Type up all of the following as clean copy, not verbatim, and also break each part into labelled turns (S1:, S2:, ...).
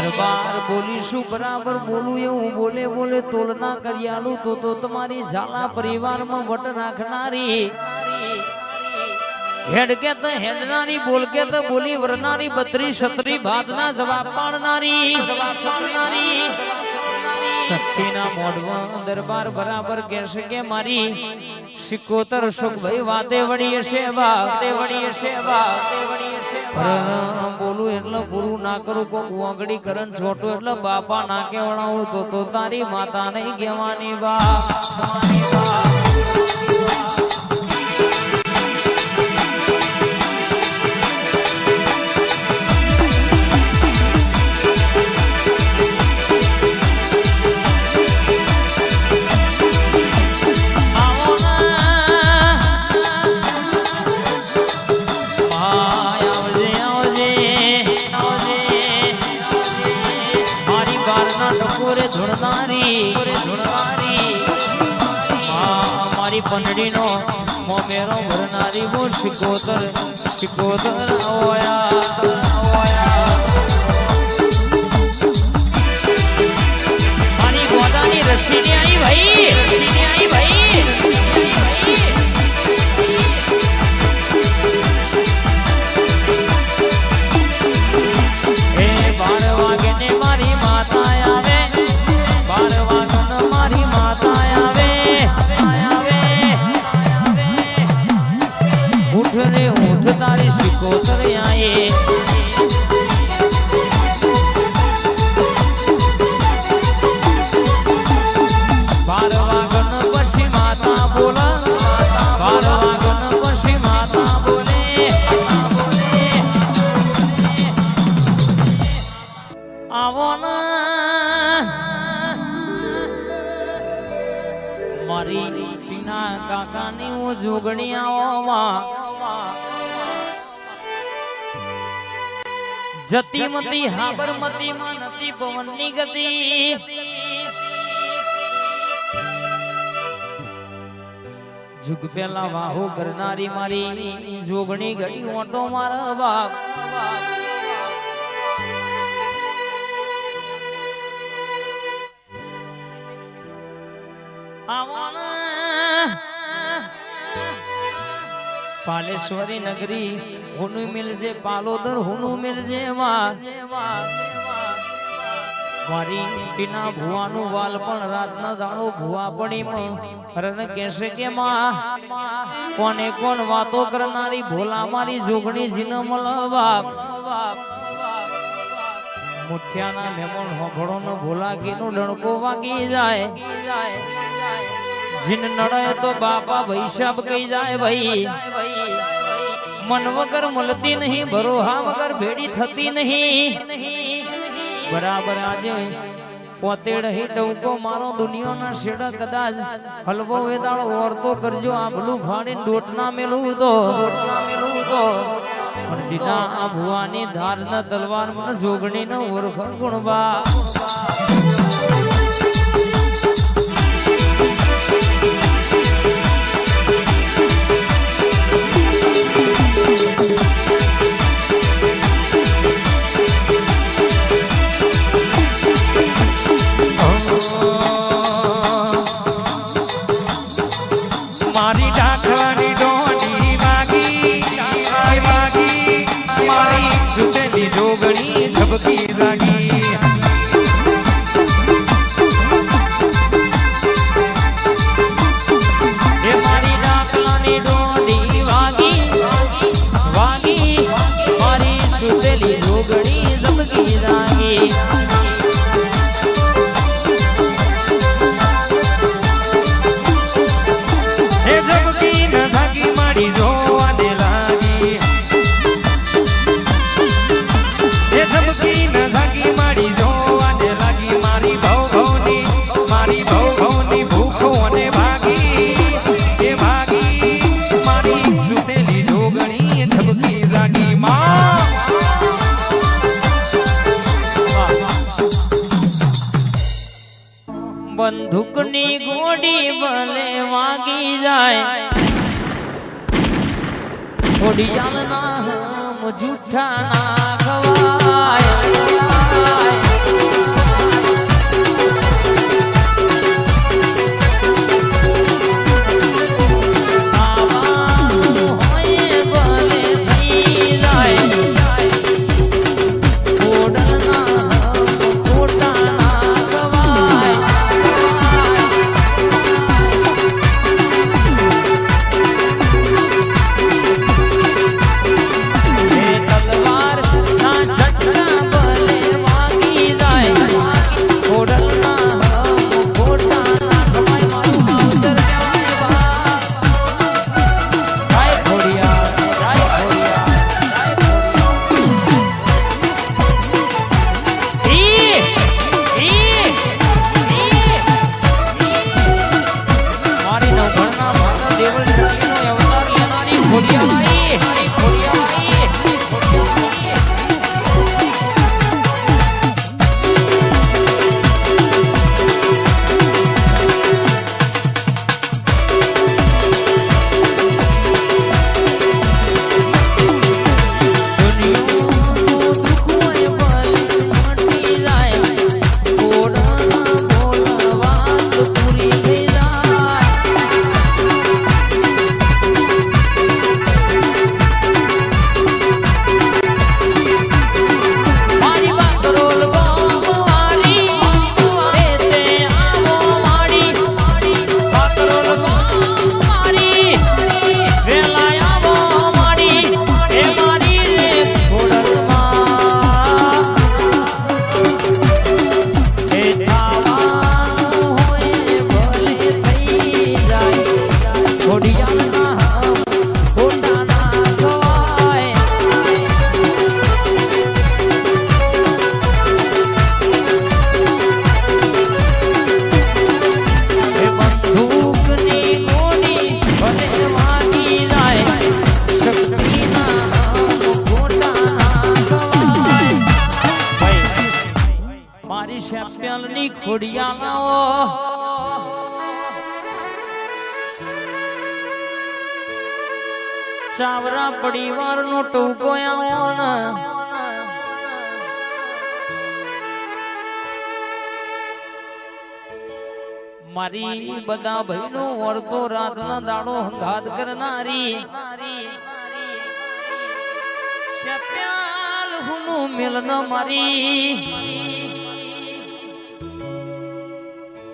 S1: દરબાર બોલીશું બરાબર બોલું એવું બોલે બોલે તોલના કર્યાલું તો તમારી ઝાલા પરિવારમાં વટ રાખનારી હેડ કે તો હેડનારી બોલ કે તો બોલી વરનારી 32 36 ભાતના જવાબ પાડનારી શક્તિના મોઢવા દરબાર બરાબર કહેશે કે મારી સિકોતર સુખભાઈ વાતે વળી હશે બોલું એટલે પૂરું ના કરું કોક વાંગડી કરન છોટું એટલે બાપા નાકે વણાવું તો તારી માતા નહીં કહેવાની બા पंडड़ी नो मोमेरो भरनारी वो शिकोतर ओया मारी गोदानी रस्सी ने आई भाई ए 12 वागे ने मारी माता आवे 12 वागे मारी माता आवे रे ऊँट तारी सिकोतर आए बारवागन पशी माता बोला बारवागन पशी माता बोले आवो न मारी पीना काका नी वो जोगणी आवो जतीमती हाबरमती मानती पवननी गति जुग पेला वाहू करनारी मारी जोगणी घड़ी ओटो मारा बाप आवन पालेश्वरी नगरी हुनु मिल जे पालोदर हुनु मिल जे मारी बिना भुवानु वालपण रातना दाणो भुवापणी रन कैसे के मां कोने कोन वातो करनारी भोला मारी जोगणी जीनो मल बाप मुठ्याना मेमोन होभड़ो न भोला कीनो डणको वागी जाए जिन नड़े तो बापा भाई सब कही जाए भाई मन वगर मुलती नहीं भरोहा वगर भेड़ी थती नहीं बराबर आज पोतेड़ ही टवको मारो दुनिया ना शेड़ा कदाच हलवो वेदाल और तो करजो आबलू फाड़ी डोटना मेलू तो पर जिना आ भुवानी धार न तलवार मन जोगणी न ओरख गुणबा
S2: मारी डाकवानी डोंडी मागी मारी सुतेली जोगणी झबकी जागी
S1: हे मारी डाकवानी डोंडी वागी मारी सुतेली जोगणी झबकी जागी बंदूकनी गोडी भले वागी जाए थोड़ी जालना हम झूठा ना खवाए ખોડિયાલની ખોડિયાલાઓ ચાવરા પરિવારનો ટૂંકો આવો ને મારી બધા ભાઈનો વર્તો રાતના દાડો હંગાત કરનારી શપ્યાલ હુનું મિલન મારી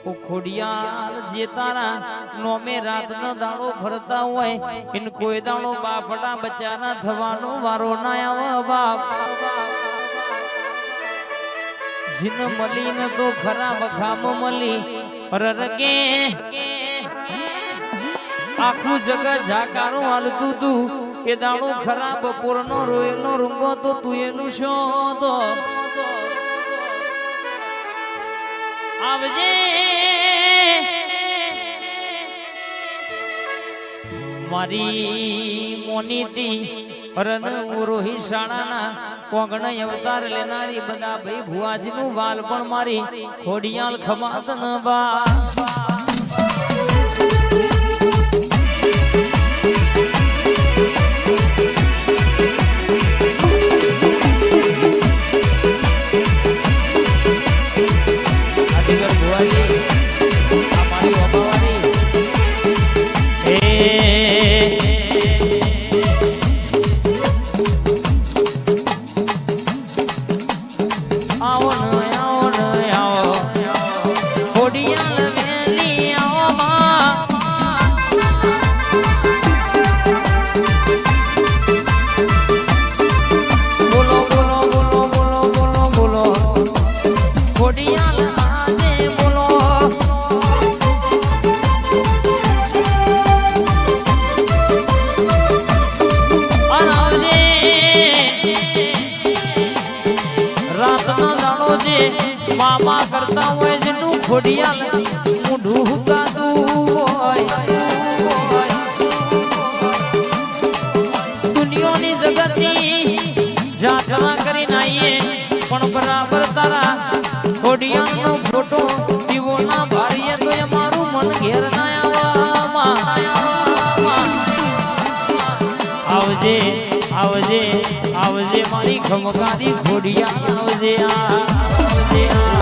S1: ઓ ખોડિયાલ જે તારા નોમે રાતનો દાડો ફરતા હોય ઇન કોઈ દાડો બાફડા બચારા થવાનો વારો ના આવે બાપ જીન મળી ને તો ખરા બખામ મળી રરકે આખું જગત જાકારો હાલતું તું એ દાડો ખરા બપોરનો રોયેલો રૂંગો તો તું એનું શું તો આવજે મારી મોનીતી રન ઉરોહી શાળાના કોગણ અવતાર લેનારી બધા ભાઈ ભુવાજીનું વાલ પણ મારી ખોડિયાલ ખમાત ન બા મામા કરતા હોય જેનું ખોડિયાલ મૂઢું હુકાતું હોય દુનિયાની જગતની જાતરા કરીને આવીએ પણ બરાબર તારા ખોડિયાલનો ફોટો દીવો ના ભારીએ તો એ મારું મન ઘેર ના આવજે આવજે આવજે મારી ખમકારી ખોડિયાલ આવજે આવજે